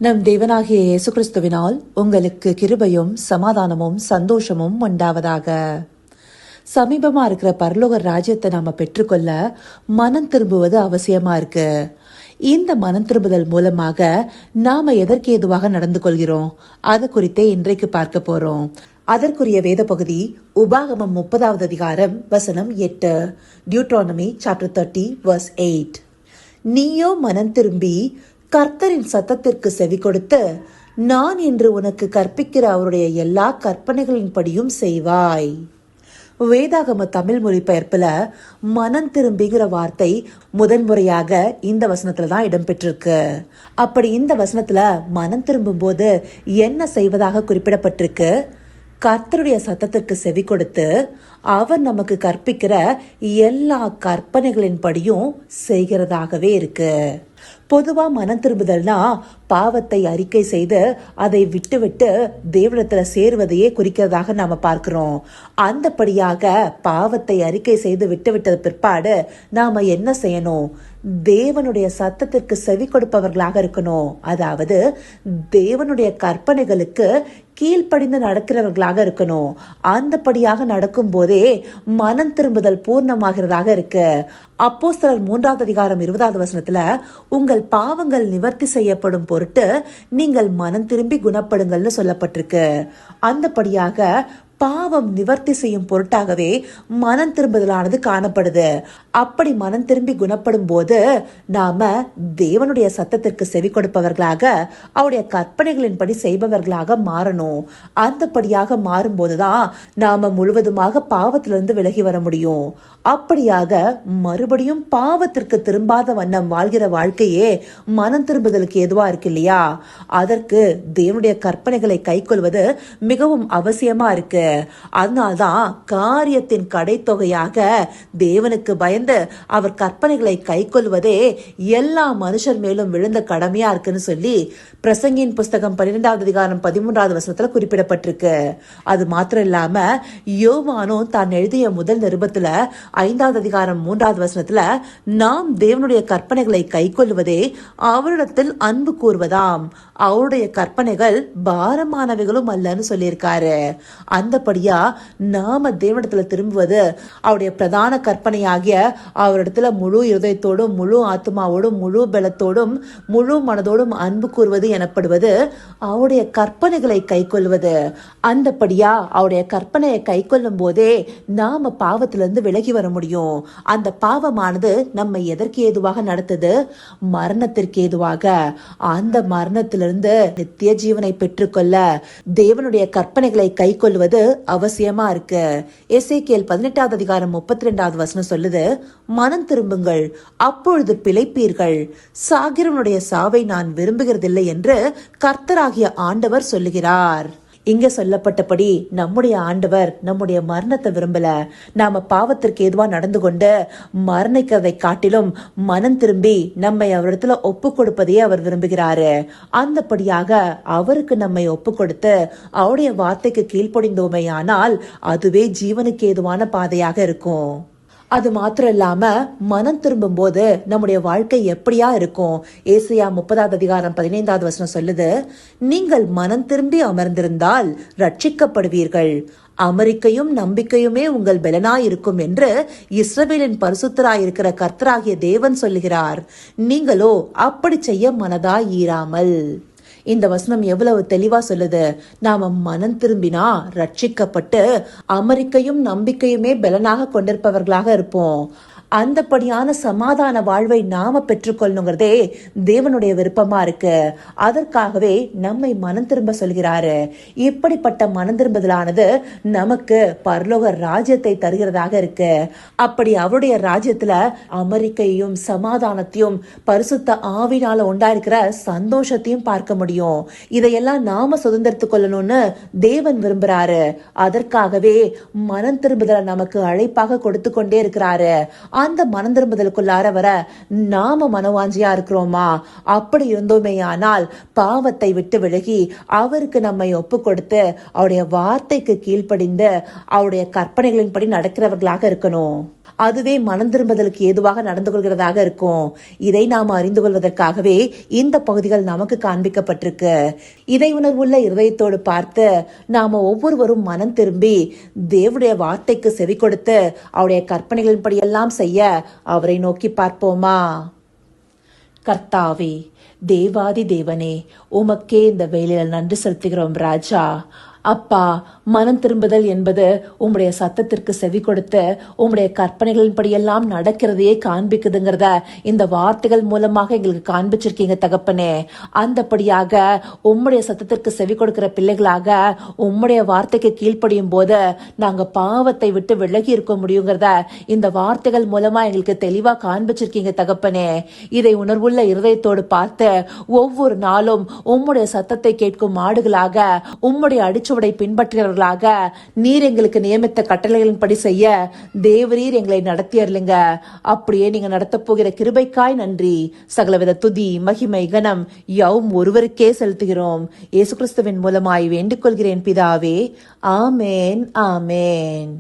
நம் தேவனாகிய இயேசு கிறிஸ்துவினால் உங்களுக்கு கிருபையும் சமாதானமும் சந்தோஷமும் உண்டாவதாக. சமீபமா இருக்கிற பரலோக ராஜ்யத்தை நாம பெற்றுக்கொள்ள மனம் திரும்புவது அவசியமா இருக்கு. இந்த மனம் திரும்புதல் மூலமாக நாம எதற்கு ஏதுவாக நடந்து கொள்கிறோம் அது குறித்தே இன்றைக்கு பார்க்க போறோம். அதற்குரிய வேத பகுதி உபாகமம் 30வது அதிகாரம் வசனம் 8, டியூட்ரானமி சாப்டர் 30 verse 8. நீயோ மனம் திரும்பி கர்த்தரின் சத்தத்திற்கு செவி கொடுத்து நான் இன்று உனக்கு கற்பிக்கிற அவருடைய எல்லா கற்பனைகளின்படியும் செய்வாய். வேதாகம தமிழ் மொழிபெயர்ப்புல மனம் திரும்பிங்கிற வார்த்தை முதன்முறையாக இந்த வசனத்துல தான் இடம்பெற்றிருக்கு. அப்படி இந்த வசனத்துல மனம் திரும்பும் போது என்ன செய்வதாக குறிப்பிடப்பட்டிருக்கு? கர்த்தருடைய சத்தத்திற்கு செவி கொடுத்து அவர் நமக்கு கற்பிக்கிற எல்லா கற்பனைகளின் படியும் செய்கிறதாகவே இருக்கு. பொதுவா மனம் திரும்புதல்னா பாவத்தை அறிக்கை செய்து அதை விட்டு தேவனிடத்துல சேருவதையே குறிக்கிறதாக நாம பார்க்கிறோம். அந்தபடியாக பாவத்தை அறிக்கை செய்து விட்டது பிற்பாடு நாம என்ன செய்யணும்? தேவனுடைய சத்தத்திற்கு செவி கொடுப்பவர்களாக இருக்கணும். அதாவது தேவனுடைய கற்பனைகளுக்கு கீழ்ப்படிந்து நடக்கிறவர்களாக இருக்கணும். அந்தபடியாக நடக்கும் போதே மனம் திரும்புதல் பூர்ணமாகிறதாக இருக்கு. அப்போஸ்தலர் 3வது அதிகாரம் 20வது வசனத்துல உங்கள் பாவங்கள் நிவர்த்தி செய்யப்படும் பொருட்டு நீங்கள் மனம் திரும்பி குணப்படுங்கள்னு சொல்லப்பட்டிருக்கு. அந்தபடியாக பாவம் நிவர்த்தி செய்யும் பொருட்டாகவே மனம் திரும்புதலானது காணப்படுது. அப்படி மனம் திரும்பி குணப்படும் போது நாம தேவனுடைய சத்தத்திற்கு செவி கொடுப்பவர்களாக அவருடைய கற்பனைகளின்படி செய்பவர்களாக மாறணும். அந்தபடியாக மாறும்போதுதான் நாம முழுவதுமாக பாவத்திலிருந்து விலகி வர முடியும். அப்படியாக மறுபடியும் பாவத்திற்கு திரும்பாத வண்ணம் வாழ்கிற வாழ்க்கையே மனம் திரும்புதலுக்கு எதுவா இருக்கு இல்லையா? அதற்கு தேவனுடைய கற்பனைகளை கைக்கொள்வது மிகவும் அவசியமா இருக்கு. அதனால்தான் காரியத்தின் கடைத்தொகையாக தேவனுக்கு பயந்து அவர் கற்பனைகளை கைக்கொள்வதே எல்லா மனுஷர் மேலும் விழுந்த கடமையா இருக்குன்னு சொல்லி பிரசங்கியின் புஸ்தகம் 12வது அதிகாரம் 13வது வசனத்துல குறிப்பிடப்பட்டிருக்கு. அது மாத்திரம் இல்லாம யோவானும் தான் எழுதிய முதல் நிருபத்துல 5வது அதிகாரம் 3வது வசனத்துல நாம் தேவனுடைய கற்பனைகளை கைக்கொள்வதே அவரிடத்தில் அன்பு கூறுவதாம், அவருடைய கற்பனைகள் பாரமானவைகளும் அல்லன்னு சொல்லியிருக்காரு. அந்தபடியா நாம தேவனிடத்துல திரும்புவது அவருடைய பிரதான கற்பனையாகிய அவரிடத்துல முழு இருதயத்தோடும் முழு ஆத்மாவோடும் முழு பலத்தோடும் முழு மனதோடும் அன்பு கூறுவது எனப்படுவது அவருடைய கற்பனைகளை கைக்கொள்வது. அந்தபடியா அவருடைய கற்பனையை கைக்கொள்ளும் போதே நாம பாவத்திலிருந்து விலகி வர முடியும். அந்த பாவமானது நம்மை எதற்கு ஏதுவாக நடத்துது? மரணத்திற்கு ஏதுவாக. அந்த மரணத்திலிருந்து நித்திய ஜீவனை பெற்றுக்கொள்ள தேவனுடைய கற்பனைகளை கைக்கொள்வது அவசியமா இருக்கு. எசேக்கியேல் 18வது அதிகாரம் 32வது வசனம் சொல்லுது, மனம் திரும்புங்கள் அப்பொழுது பிழைப்பீர்கள், சாகிறவனுடைய சாவை நான் விரும்புகிறதில்லை என்று கர்த்தராகிய ஆண்டவர் சொல்லுகிறார். இங்க சொல்லப்பட்டபடி நம்முடைய ஆண்டவர் நம்முடைய மரணத்தை விரும்பல. நாம பாவத்திற்கு ஏதுவா நடந்து கொண்டு மரணிக்கிறதை காட்டிலும் மனம் திரும்பி நம்மை அவரிடத்துல ஒப்பு கொடுப்பதையே அவர் விரும்புகிறாரு. அந்தபடியாக அவருக்கு நம்மை ஒப்பு கொடுத்து அவருடைய வார்த்தைக்கு கீழ்ப்படிந்தோமே ஆனால் அதுவே ஜீவனுக்கு ஏதுவான பாதையாக இருக்கும். அது மாத்திரம் இல்லாம மனம் திரும்பும் போது நம்முடைய வாழ்க்கை எப்படியா இருக்கும்? ஏசாயா 30வது அதிகாரம் 15வது வசனம் சொல்லுது, நீங்கள் மனம் திரும்பி அமர்ந்திருந்தால் ரட்சிக்கப்படுவீர்கள், அமெரிக்கையும் நம்பிக்கையுமே உங்கள் பலனாயிருக்கும் என்று இஸ்ரவேலின் பரிசுத்தராயிருக்கிற கர்த்தராகிய தேவன் சொல்லுகிறார். நீங்களோ அப்படி செய்ய மனதாய் ஈராமல். இந்த வசனம் எவ்வளவு தெளிவா சொல்லுது. நாம மனம் திரும்பினா ரட்சிக்கப்பட்டு அமெரிக்கையும் நம்பிக்கையுமே பலனாக கொண்டிருப்பவர்களாக இருப்போம். அந்தபடியான சமாதான வாழ்வை நாம பெற்றுக்கொள்ளணுங்கிறதே தேவனுடைய விருப்பமா இருக்கு. அதற்காகவே நம்மை மனம் திரும்ப சொல்கிறாரு. இப்படிப்பட்ட மனம் திரும்புதலானது நமக்கு பரலோக ராஜ்யத்தை தருகிறதாக இருக்கு. அப்படி அவருடைய ராஜ்யத்துல அமெரிக்கையும் சமாதானத்தையும் பரிசுத்த ஆவினால உண்டாயிருக்கிற சந்தோஷத்தையும் பார்க்க முடியும். இதையெல்லாம் நாம சுதந்திரத்துக் கொள்ளணும்னு தேவன் விரும்புறாரு. அதற்காகவே மனம் திரும்புதலை நமக்கு அழைப்பாக கொடுத்து கொண்டே இருக்கிறாரு. அந்த மனம் திரும்புதலுக்குள்ளார வர நாம மனவாஞ்சியா இருக்கிறோமா? அப்படி இருந்தோமே ஆனால் பாவத்தை விட்டு விலகி அவருக்கு நம்மை ஒப்பு கொடுத்து அவருடைய வார்த்தைக்கு கீழ்ப்படிந்து அவருடைய கற்பனைகளின்படி நடக்கிறவர்களாக இருக்கணும். அதுவே மனம் திரும்புதலுக்கு ஏதுவாக நடந்து கொள்கிறதாக இருக்கும். இதை நாம் அறிந்து கொள்வதற்காகவே இந்த பகுதிகள் நமக்கு காண்பிக்கப்பட்டிருக்கு. இதை உணர்வுள்ள இருதயத்தோடு பார்த்து நாம ஒவ்வொருவரும் மனம் திரும்பி தேவனுடைய வார்த்தைக்கு செவி கொடுத்து அவருடைய கற்பனைகளின்படியெல்லாம் செய்ய அவரை நோக்கி பார்ப்போமா? கர்த்தாவே, தேவாதி தேவனே, உமக்கே இந்த வேலையில் நன்றி செலுத்துகிறோம் ராஜா. அப்பா, மனம் திரும்புதல் என்பது உம்முடைய சத்தத்திற்கு செவி கொடுத்து உம்முடைய கற்பனைகளின்படியெல்லாம் நடக்கிறதையே காண்பிக்குதுங்கிறத இந்த வார்த்தைகள் மூலமாக எங்களுக்கு காண்பிச்சிருக்கீங்க தகப்பனே. அந்தபடியாக உம்முடைய சத்தத்திற்கு செவி கொடுக்கிற பிள்ளைகளாக உம்முடைய வார்த்தைக்கு கீழ்ப்படியும் போது நாங்க பாவத்தை விட்டு விலகி இருக்க முடியுங்கிறத இந்த வார்த்தைகள் மூலமா எங்களுக்கு தெளிவா காண்பிச்சிருக்கீங்க தகப்பனே. இதை உணர்வுள்ள இருதயத்தோடு பார்த்து ஒவ்வொரு நாளும் உம்முடைய சத்தத்தை கேட்கும் மாடுகளாக உம்முடைய அடிச்சுவடை பின்பற்றுகிறவர்களாக நீர் எங்களுக்கு நியமித்த கட்டளைகளின்படி செய்ய தேவரீர் எங்களை நடத்தியர்லிங்க. அப்படியே நீங்க நடத்த போகிற கிருபைக்காய் நன்றி. சகலவித துதி மகிமை கனம் யாவும் ஒருவருக்கே செலுத்துகிறோம். இயேசு கிறிஸ்துவின் மூலமாய் வேண்டிக் கொள்கிறேன் பிதாவே. ஆமேன், ஆமேன்.